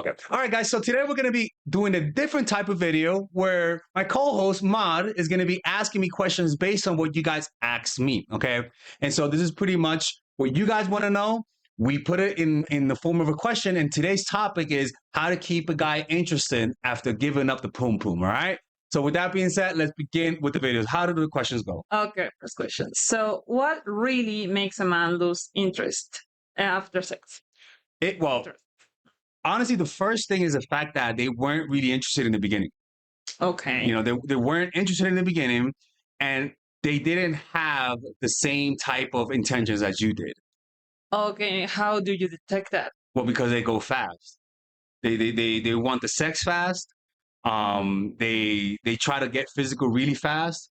Okay. All right, guys. So today we're going to be doing a different type of video where my co-host Mod is going to be asking me questions based on what you guys asked me. Okay. And so this is pretty much what you guys want to know. We put it in the form of a question. And today's topic is how to keep a guy interested after giving up the poom poom. All right. So with that being said, let's begin with the videos. How do the questions go? Okay, first question. So, what really makes a man lose interest after sex? Well, honestly, the first thing is the fact that they weren't really interested in the beginning. Okay. You know, they weren't interested in the beginning, and they didn't have the same type of intentions as you did. Okay, how do you detect that? Well, because they go fast. They want the sex fast. They try to get physical really fast.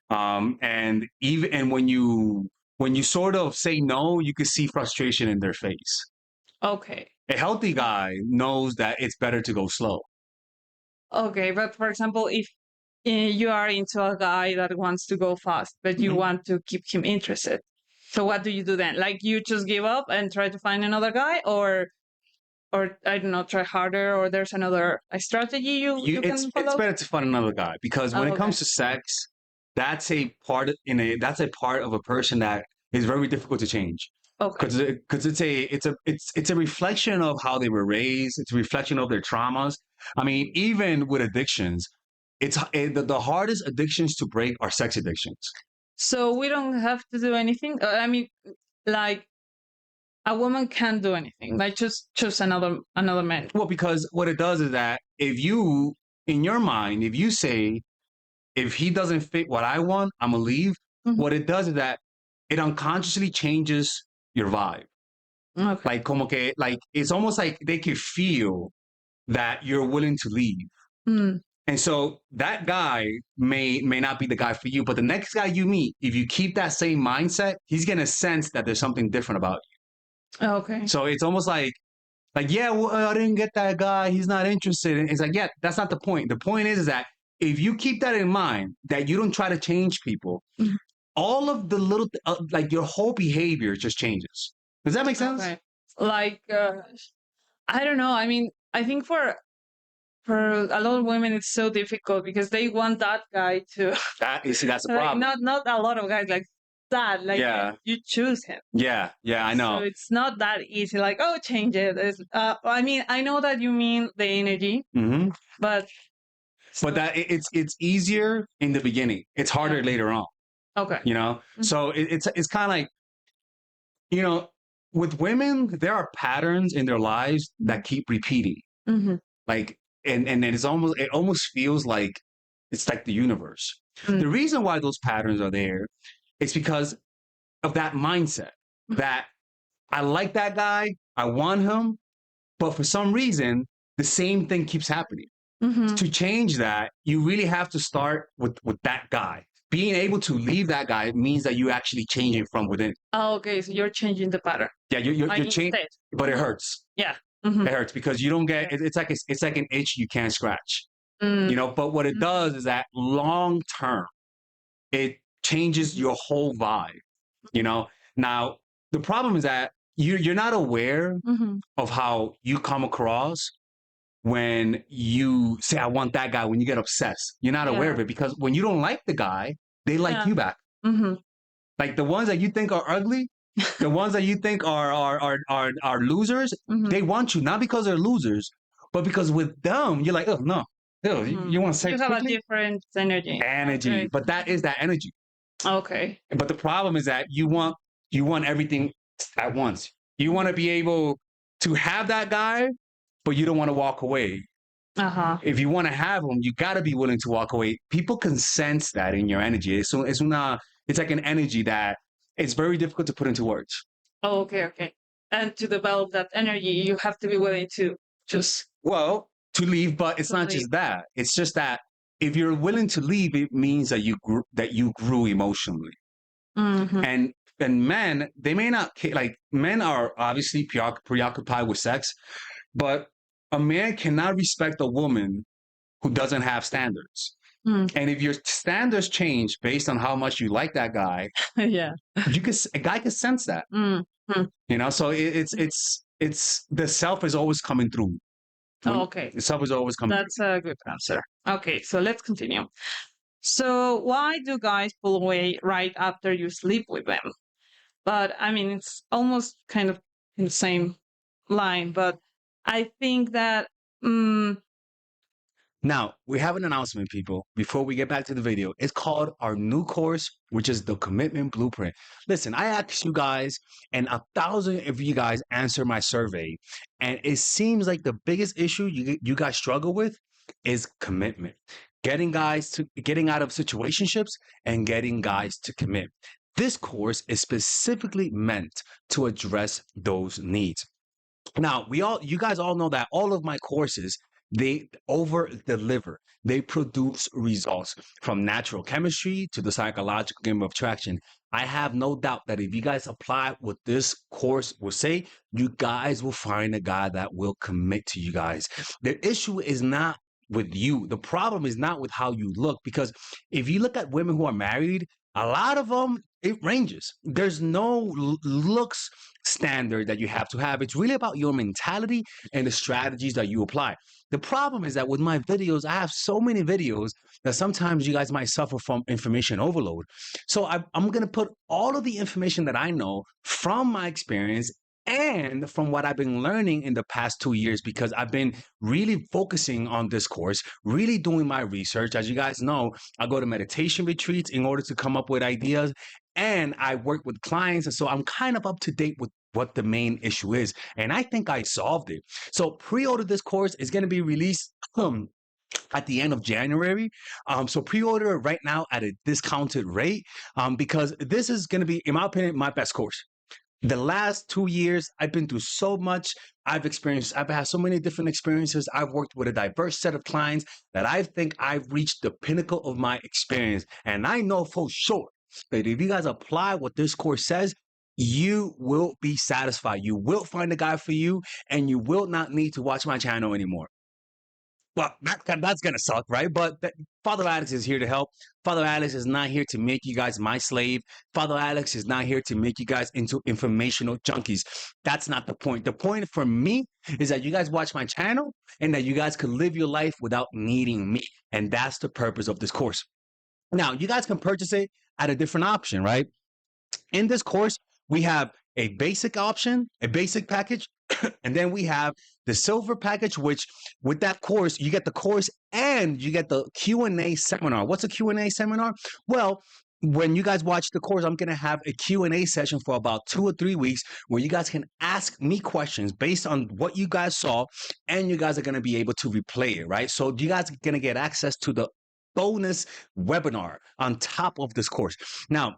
And when you sort of say no, you can see frustration in their face. Okay. A healthy guy knows that it's better to go slow. Okay, but for example, if you are into a guy that wants to go fast, but you want to keep him interested, so what do you do then? Like you just give up and try to find another guy, or I don't know, try harder, or there's another strategy you can It's follow? better to find another guy because when it comes to sex, that's a part of a person that is very difficult to change. Okay. Because it's a reflection of how they were raised. It's a reflection of their traumas. I mean, even with addictions, the hardest addictions to break are sex addictions. So we don't have to do anything. I mean, like a woman can't do anything. Like just choose another man. Well, because what it does is that if you, in your mind, if you say, if he doesn't fit what I want, I'm gonna leave. What it does is that it unconsciously changes your vibe. Okay. Like, como que, like it's almost like they can feel that you're willing to leave. And so that guy may not be the guy for you, but the next guy you meet, if you keep that same mindset, he's gonna sense that there's something different about you. Okay. So it's almost like yeah, well, I didn't get that guy. He's not interested. And it's like, yeah, that's not the point. The point is that if you keep that in mind, that you don't try to change people, all of the little, like your whole behavior just changes. Does that make sense? Okay. Like I don't know. I mean, I think for a lot of women it's so difficult because they want that guy to You see, that's the like problem. not a lot of guys like that. Like you choose him. Yeah, I know. So it's not that easy. Like, oh, change it. I mean, I know that you mean the energy, but that it's easier in the beginning. It's harder later on. Okay. You know, so it's kind of like, you know, with women, there are patterns in their lives that keep repeating. Like, and then it almost feels like it's like the universe. The reason why those patterns are there is because of that mindset that I like that guy, I want him, but for some reason, the same thing keeps happening. To change that, you really have to start with that guy. Being able to leave that guy means that you actually changing from within. Oh, okay. So you're changing the pattern. Yeah, you're changing, but it hurts. Yeah. It hurts because you don't get. It's like an itch you can't scratch. You know, but what it does is that long term, it changes your whole vibe. You know, now the problem is that you're not aware of how you come across when you say I want that guy. When you get obsessed, you're not aware of it because when you don't like the guy, they like you back. Like the ones that you think are ugly, the ones that you think are losers, they want you not because they're losers, but because with them you're like, oh no, you want to say you have a different energy. Okay. But that is that energy. Okay. But the problem is that you want everything at once. You want to be able to have that guy, but you don't want to walk away. If you want to have him, you got to be willing to walk away. People can sense that in your energy. It's like an energy that it's very difficult to put into words. Oh, okay. And to develop that energy, you have to be willing to just to leave. But it's not just that. It's just that if you're willing to leave, it means that you grew emotionally. And men, they may not like men are obviously preoccupied with sex, but a man cannot respect a woman who doesn't have standards. And if your standards change based on how much you like that guy, a guy can sense that. You know, so it's the self is always coming through. Okay. Suppers always come. That's a good answer. Okay, so let's continue. So why do guys pull away right after you sleep with them? But I mean, it's almost kind of in the same line, but I think that Now, we have an announcement, people, before we get back to the video. It's called our new course, which is the Commitment Blueprint. Listen, I asked you guys, and 1,000 of you guys answered my survey. And it seems like the biggest issue you guys struggle with is commitment. Getting out of situationships and getting guys to commit. This course is specifically meant to address those needs. Now, you guys all know that all of my courses, they over deliver. They produce results from natural chemistry to the psychological game of attraction. I have no doubt that if you guys apply what this course will say, you guys will find a guy that will commit to you guys. The issue is not with you. The problem is not with how you look, because if you look at women who are married, a lot of them, it ranges. There's no looks standard that you have to have. It's really about your mentality and the strategies that you apply. The problem is that with my videos, I have so many videos that sometimes you guys might suffer from information overload. So I'm going to put all of the information that I know from my experience and from what I've been learning in the past 2 years, because I've been really focusing on this course, really doing my research. As you guys know, I go to meditation retreats in order to come up with ideas, and I work with clients. And so I'm kind of up to date with what the main issue is. And I think I solved it. So pre-order this course. Is going to be released at the end of January. So pre-order it right now at a discounted rate, because this is going to be, in my opinion, my best course. The last 2 years, I've been through so much. I've had so many different experiences. I've worked with a diverse set of clients that I think I've reached the pinnacle of my experience. And I know for sure that if you guys apply what this course says, you will be satisfied. You will find a guy for you, and you will not need to watch my channel anymore. Well, that's going to suck, right? But Father Alex is here to help. Father Alex is not here to make you guys my slave. Father Alex is not here to make you guys into informational junkies. That's not the point. The point for me is that you guys watch my channel and that you guys can live your life without needing me. And that's the purpose of this course. Now, you guys can purchase it at a different option, right? In this course, we have a basic option, a basic package, and then we have the silver package, which with that course, you get the course and you get the Q&A seminar. What's a Q&A seminar? Well, when you guys watch the course, I'm going to have a Q&A session for about 2 or 3 weeks where you guys can ask me questions based on what you guys saw, and you guys are going to be able to replay it, right? So you guys are going to get access to the bonus webinar on top of this course. Now,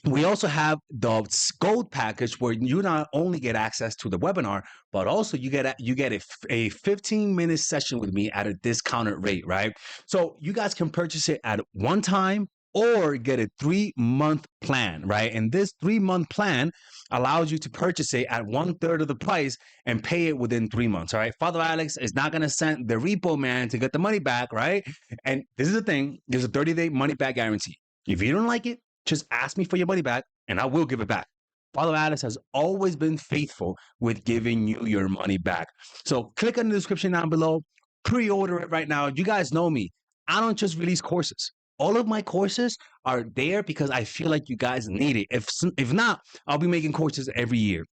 we also have the gold package where you not only get access to the webinar, but also you get a 15-minute session with me at a discounted rate, right? So you guys can purchase it at one time or get a 3-month plan, right? And this 3-month plan allows you to purchase it at 1/3 of the price and pay it within 3 months, all right? Father Alex is not going to send the repo man to get the money back, right? And this is the thing. There's a 30-day money back guarantee. If you don't like it, just ask me for your money back, and I will give it back. Father Alex has always been faithful with giving you your money back. So click on the description down below. Pre-order it right now. You guys know me. I don't just release courses. All of my courses are there because I feel like you guys need it. If not, I'll be making courses every year.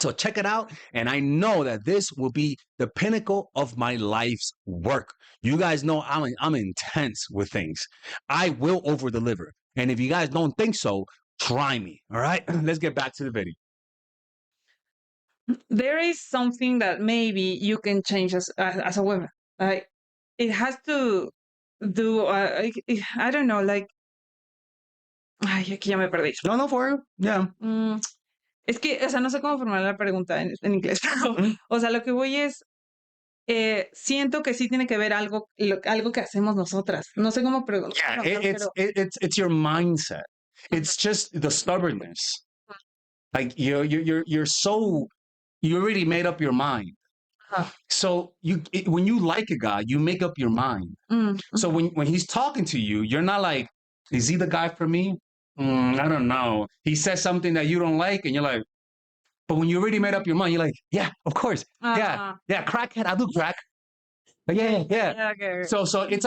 So check it out, and I know that this will be the pinnacle of my life's work. You guys know I'm intense with things. I will over-deliver. And if you guys don't think so, try me. All right, let's get back to the video. There is something that maybe you can change as a woman. Like, it has to do, I don't know, like, ay, aquí ya me perdí. No, for you. Yeah. Es que, o sea, no sé cómo formular la pregunta en inglés, pero, o sea, lo que voy es, siento que sí tiene que ver algo que hacemos nosotras. No sé cómo preguntar. Yeah, it's your mindset. It's just the stubbornness. Like you're so, you already made up your mind. So when you like a guy, you make up your mind. So when he's talking to you, you're not like, is he the guy for me? I don't know. He says something that you don't like, and you're like, but when you already made up your mind, you're like, yeah, of course. Yeah, crackhead, I do crack. Yeah. Yeah, okay. So it's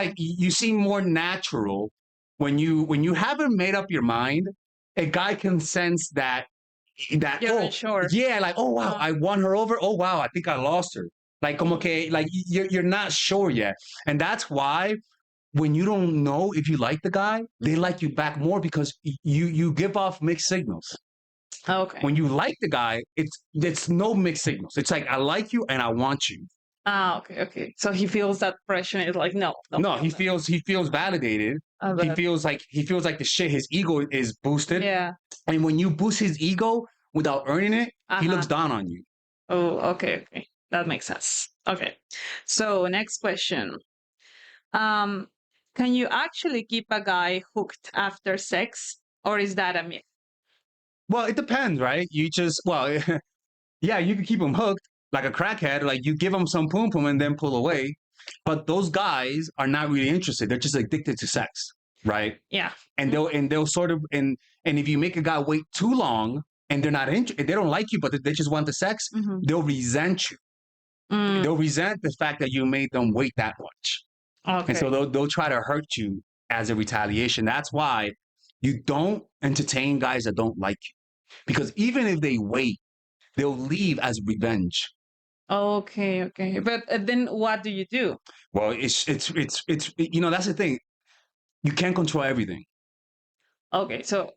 like you seem more natural when you haven't made up your mind. A guy can sense that You're unsure. yeah, like oh wow, Uh, I won her over. Oh wow, I think I lost her. Like como que like you're not sure yet, and that's why when you don't know if you like the guy, they like you back more because you give off mixed signals. okay. When you like the guy, it's no mixed signals. It's like I like you and I want you. Okay. So he feels that pressure. It's like, no, don't No, feel he feels validated. that. He feels like the shit. His ego is boosted, Yeah. and when you boost his ego without earning it, he looks Uh-huh. down on you. Oh, okay. That makes sense. Okay. So next question. Um, can you actually keep a guy hooked after sex, or is that a myth? Well, it depends, right? You just well, yeah, you can keep him hooked like a crackhead. Like you give him some poom poom and then pull away, but those guys are not really interested. They're just addicted to sex, right? Yeah. And they'll sort of and if you make a guy wait too long and they're not interested, they don't like you, but they just want the sex, Mhm. they'll resent you. Mm, They'll resent the fact that you made them wait that much. And so okay. they'll try to hurt you as a retaliation. That's why you don't entertain guys that don't like you. Because even if they wait, they'll leave as revenge. Okay. But then what do you do? Well, it's you know, that's the thing. You can't control everything. Okay, so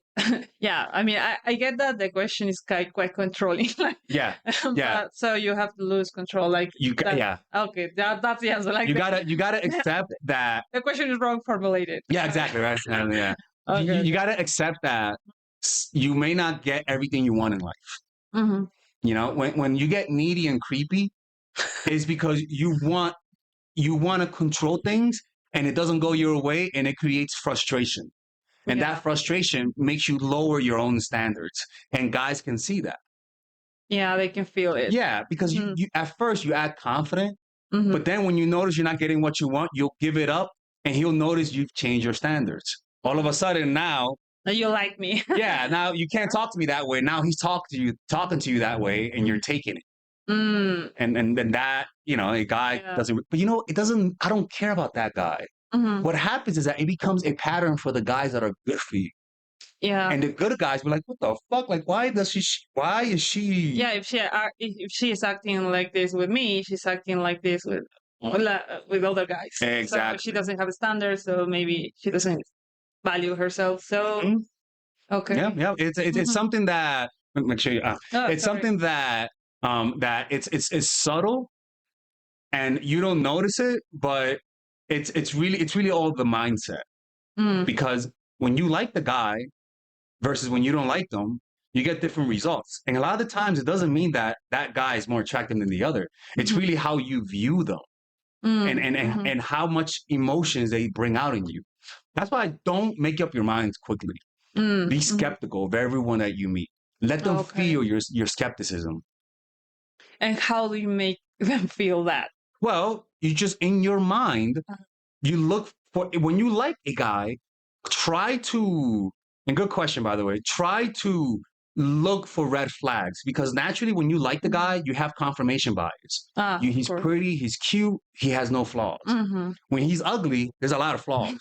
yeah, I mean, I get that the question is quite controlling, like, Yeah. Yeah. but so you have to lose control, like You that. yeah. Okay, that's the answer. Like You gotta accept that. the question is wrong formulated. Yeah, exactly. Right. Yeah. Okay. You gotta accept that you may not get everything you want in life. Mm-hmm. You know, when you get needy and creepy, it's because you want to control things and it doesn't go your way and it creates frustration. And Yeah. that frustration makes you lower your own standards. And guys can see that. Yeah, they can feel it. Yeah, because you at first you act confident, Mhm. but then when you notice you're not getting what you want, you'll give it up and he'll notice you've changed your standards. All of a sudden now, You like me. yeah, now you can't talk to me that way. Now he's talking to you that way and you're taking it. Mm, And then that, you know, a guy yeah. doesn't, but you know, it doesn't, I don't care about that guy. Mhm. What happens is that it becomes a pattern for the guys that are good for you. Yeah. And the good guys be like, what the fuck? Like, why is she? Yeah, if she is acting like this with me, she's acting like this with other guys. So Exactly. she doesn't have a standard, so maybe she doesn't value herself. So Mhm. okay. Yeah. It's something that, let me show you. Oh, It's sorry. something that, that it's subtle and you don't notice it, but it's really all the mindset. Mm, Because when you like the guy versus when you don't like them, you get different results. And a lot of the times, it doesn't mean that that guy is more attractive than the other. It's mhm, really how you view them mhm. and how much emotions they bring out in you. That's why don't make up your minds quickly. Mm, Be mhm. skeptical of everyone that you meet. Let them Okay. feel your skepticism. And how do you make them feel that? Well, you just in your mind, Uh-huh. you look for when you like a guy, try to, and good question by the way, try to look for red flags because naturally when you like the guy, you have confirmation bias. Of He's course. pretty, he's cute, he has no flaws. Mm-hmm. When he's ugly, there's a lot of flaws.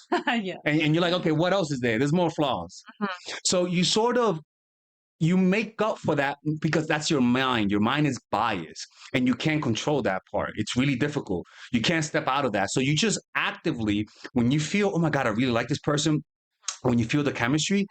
Yeah. And you're like, okay, what else is there? There's more flaws. Mhm. So you sort of you make up for that because that's your mind. Your mind is biased and you can't control that part. It's really difficult. You can't step out of that. So you just actively, when you feel, oh my God, I really like this person, when you feel the chemistry,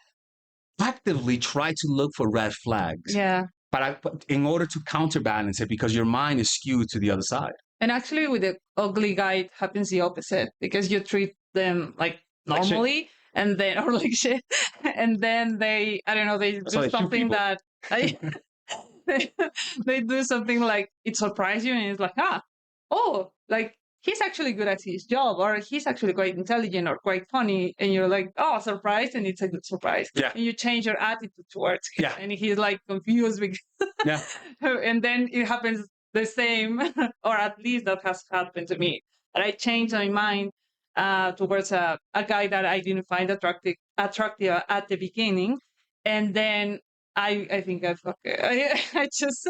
actively try to look for red flags. Yeah. But in order to counterbalance it, because your mind is skewed to the other side. And actually, with the ugly guy, it happens the opposite because you treat them like Like shit. normally, and then or like shit, and then they, I don't know, they So do they shoot something people. that they, they do something like it surprised you, and it's like, oh, like he's actually good at his job, or he's actually quite intelligent or quite funny, and you're like, oh, surprised, and it's a good surprise. Yeah. And you change your attitude towards him, Yeah. and he's like confused because, Yeah. and then it happens the same, or at least that has happened to me. That I changed my mind towards a guy that I didn't find attractive at the beginning, and then I think I just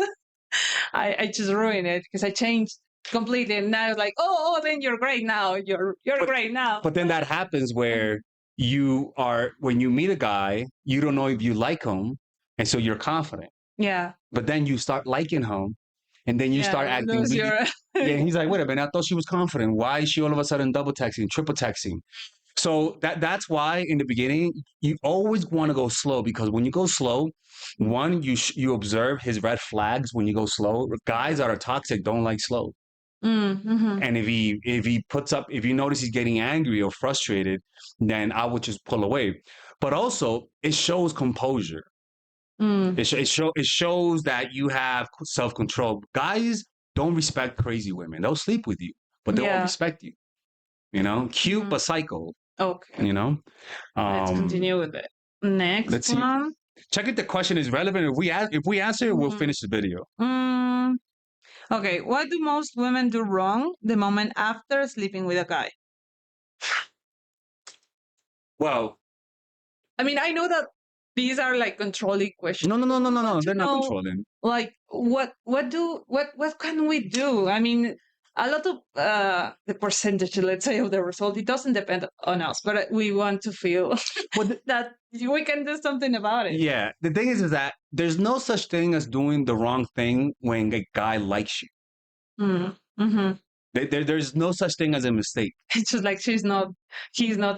I just ruined it because I changed completely. And now it's like, oh, then you're great now. You're great now. But then that happens where when you meet a guy, you don't know if you like him, and so you're confident. Yeah. But then you start liking him, and then you start acting lose really. your Yeah, and he's like, wait a minute, I thought she was confident. Why is she all of a sudden double texting, triple texting? So that's why in the beginning you always want to go slow, because when you go slow, one, you observe his red flags when you go slow. Guys that are toxic don't like slow. Mm-hmm. And if you notice he's getting angry or frustrated, then I would just pull away. But also it shows composure. It shows that you have self-control. Guys don't respect crazy women. They'll sleep with you, but they won't respect you. You know, cute but psycho. Okay. You know. Let's continue with it. Next let's see. one. Check if the question is relevant. If we answer, we'll finish the video. Okay. What do most women do wrong the moment after sleeping with a guy? Well, I mean, I know that these are like controlling questions. No. They're not controlling. Like, what can we do? I mean, a lot of the percentage, let's say, of the result, it doesn't depend on us, but we want to feel that we can do something about it. Yeah. The thing is that there's no such thing as doing the wrong thing when a guy likes you. Mm-hmm. There's no such thing as a mistake. It's just like he's not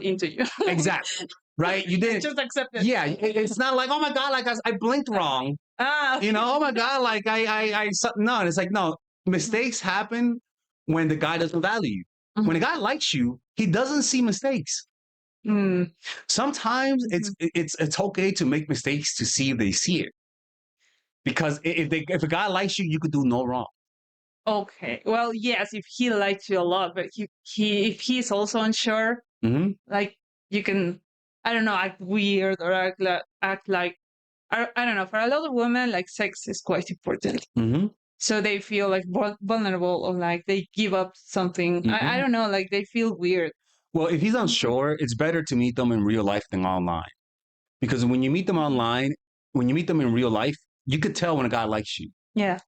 into you. Exactly. Right? You didn't just accept it. Yeah. It's not like, oh my God, like I blinked wrong. You know, oh my God, like no. It's like, no, mistakes happen when the guy doesn't value you. When a guy likes you, he doesn't see mistakes. Sometimes it's okay to make mistakes to see if they see it. Because if a guy likes you, you could do no wrong. Okay. Well, yes, if he likes you a lot, but if he's also unsure, like you can, I don't know, act weird or act like I don't know. For a lot of women, like sex is quite important. So they feel like vulnerable, or like they give up something. I don't know, like they feel weird. Well, if he's unsure, it's better to meet them in real life than online. Because when you meet them online, when you meet them in real life, you could tell when a guy likes you. Yeah.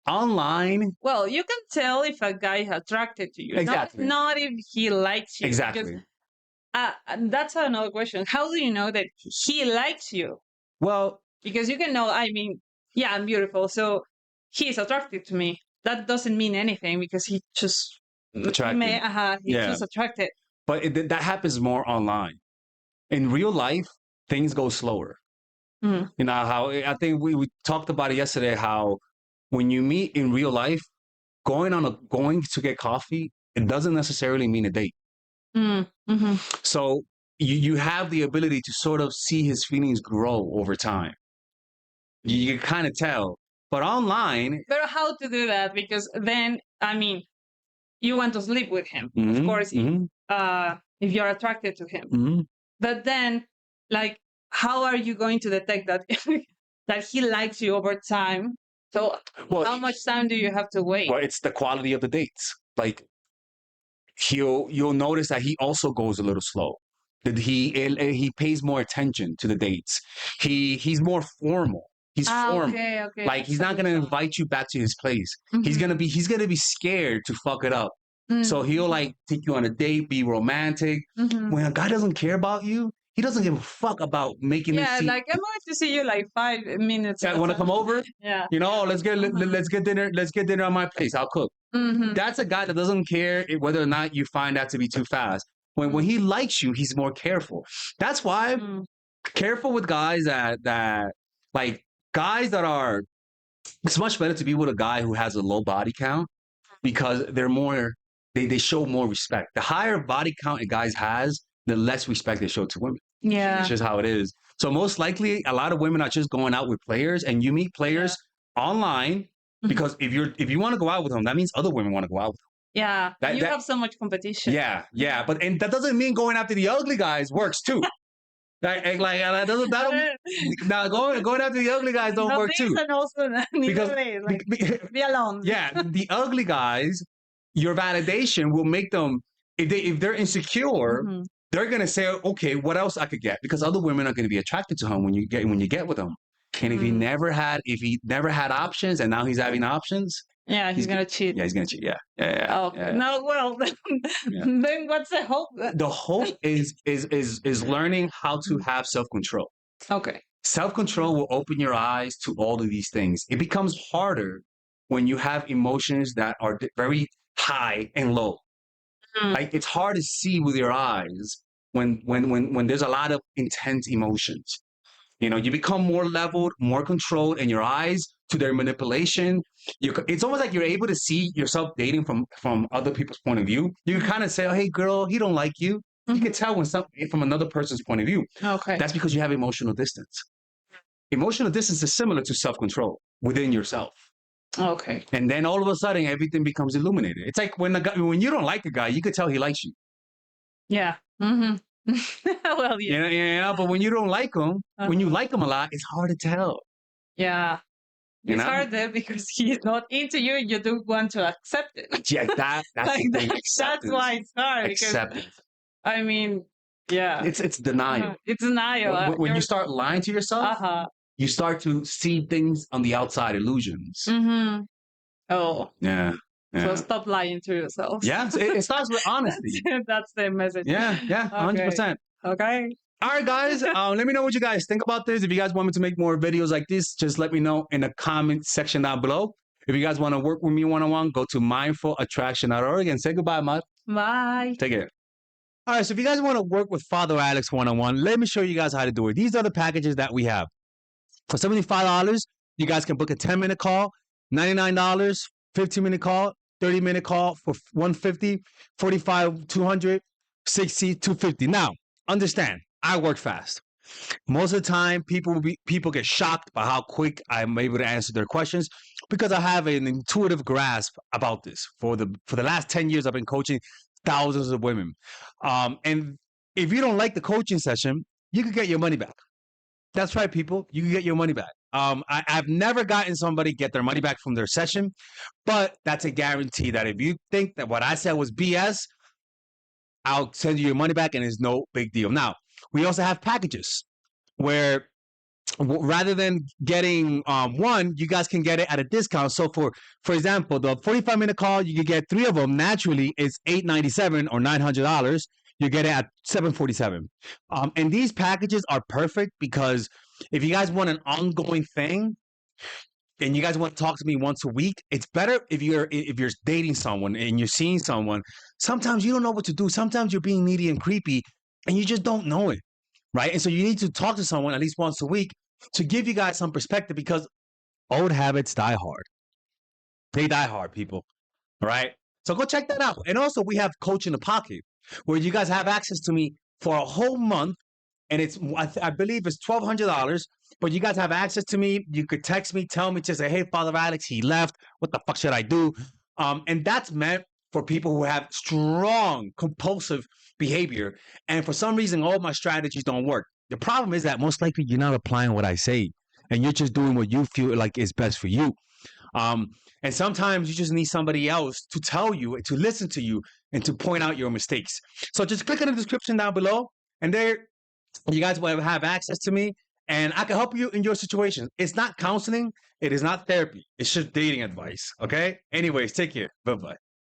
Online. Well, you can tell if a guy is attracted to you. Exactly. Not if he likes you. Exactly. Because, that's another question. How do you know that he likes you? Well, because you can know, I mean, yeah, I'm beautiful, so he's attracted to me. That doesn't mean anything because he just attracted. He's just attracted. But that happens more online. In real life, things go slower. You know how I think we talked about it yesterday. How when you meet in real life, going to get coffee, it doesn't necessarily mean a date. So you have the ability to sort of see his feelings grow over time. You can kind of tell. But online... But how to do that? Because then, I mean, you want to sleep with him, of course, if you're attracted to him. But then, like, how are you going to detect that that he likes you over time? So how much time do you have to wait? Well, it's the quality of the dates. Like, you'll notice that he also goes a little slow. That he pays more attention to the dates. He's more formal. He's formal. Okay. Like, he's not gonna invite you back to his place. He's gonna be scared to fuck it up. So he'll like take you on a date, be romantic. When a guy doesn't care about you, he doesn't give a fuck about making it seem... like I'm going to see you like 5 minutes. Yeah, want to come over? Yeah. You know, let's get dinner. Let's get dinner on my place. I'll cook. That's a guy that doesn't care whether or not you find that to be too fast. When he likes you, he's more careful. That's why careful with guys that like guys that are... It's much better to be with a guy who has a low body count because they're more... They show more respect. The higher body count a guy has, the less respect they show to women. Yeah. It's just how it is. So most likely, a lot of women are just going out with players, and you meet players online because if you want to go out with them, that means other women want to go out with them. Yeah. You have so much competition. Yeah. But that doesn't mean going after the ugly guys works too. Now going after the ugly guys don't work too. Because be alone. Yeah, the ugly guys, your validation will make them, if they're insecure, they're gonna say, okay, what else I could get? Because other women are gonna be attracted to him when you get with him. And if he never had options and now he's having options, Yeah, he's gonna cheat. Yeah, he's gonna cheat. Yeah, yeah. Oh, no. Well, then, Yeah. then what's the hope? The hope is learning how to have self control. Okay. Self control will open your eyes to all of these things. It becomes harder when you have emotions that are very high and low. Like it's hard to see with your eyes when there's a lot of intense emotions. You become more leveled, more controlled in your eyes to their manipulation. It's almost like you're able to see yourself dating from other people's point of view. You can kind of say, "Oh, hey, girl, he don't like you." You can tell when from another person's point of view. Okay. That's because you have emotional distance. Emotional distance is similar to self-control within yourself. Okay. And then all of a sudden, everything becomes illuminated. It's like when you don't like a guy, you could tell he likes you. Yeah. Well, yeah. But when you don't like him, when you like him a lot, it's hard to tell. Yeah. You It's know? harder because he's not into you. You don't want to accept it. Yeah, that's Like the thing. that's why it's hard. Acceptance. Because, I mean, yeah. It's denial. It's denial. When you start lying to yourself, you start to see things on the outside, illusions. Oh. Yeah. So stop lying to yourself. Yeah, it starts with honesty. That's the message. Yeah, 100%. Okay. All right, guys. Let me know what you guys think about this. If you guys want me to make more videos like this, just let me know in the comment section down below. If you guys want to work with me one-on-one, go to mindfulattraction.org and say goodbye, Mad. Bye. Take care. All right, so if you guys want to work with Father Alex one-on-one, let me show you guys how to do it. These are the packages that we have. For $75, you guys can book a 10-minute call, $99, 15-minute call, 30-minute call for $150, 45, 200, 60, 250. Now, understand, I work fast. Most of the time, people get shocked by how quick I'm able to answer their questions because I have an intuitive grasp about this. For the last 10 years, I've been coaching thousands of women. And if you don't like the coaching session, you can get your money back. That's right, people. You can get your money back. I've never gotten somebody get their money back from their session, but that's a guarantee that if you think that what I said was BS, I'll send you your money back and it's no big deal. Now, we also have packages where rather than getting one, you guys can get it at a discount. So for example, the 45-minute call, you can get 3 of them. Naturally, it's $897 or $900. You get it at $747. And these packages are perfect because if you guys want an ongoing thing and you guys want to talk to me once a week, it's better if you're dating someone and you're seeing someone. Sometimes you don't know what to do. Sometimes you're being needy and creepy and you just don't know it, right? And so you need to talk to someone at least once a week to give you guys some perspective because old habits die hard. They die hard, people, all right? So go check that out. And also we have Coach in the Pocket where you guys have access to me for a whole month. And it's, I believe it's $1,200, but you guys have access to me. You could text me, tell me, just say, hey, Father Alex, he left. What the fuck should I do? And that's meant for people who have strong compulsive behavior. And for some reason, all my strategies don't work. The problem is that most likely you're not applying what I say and you're just doing what you feel like is best for you. And sometimes you just need somebody else to tell you, to listen to you, and to point out your mistakes. So just click in the description down below, and there you guys will have access to me, and I can help you in your situation. It's not counseling. It is not therapy. It's just dating advice, okay? Anyways, take care. Bye-bye.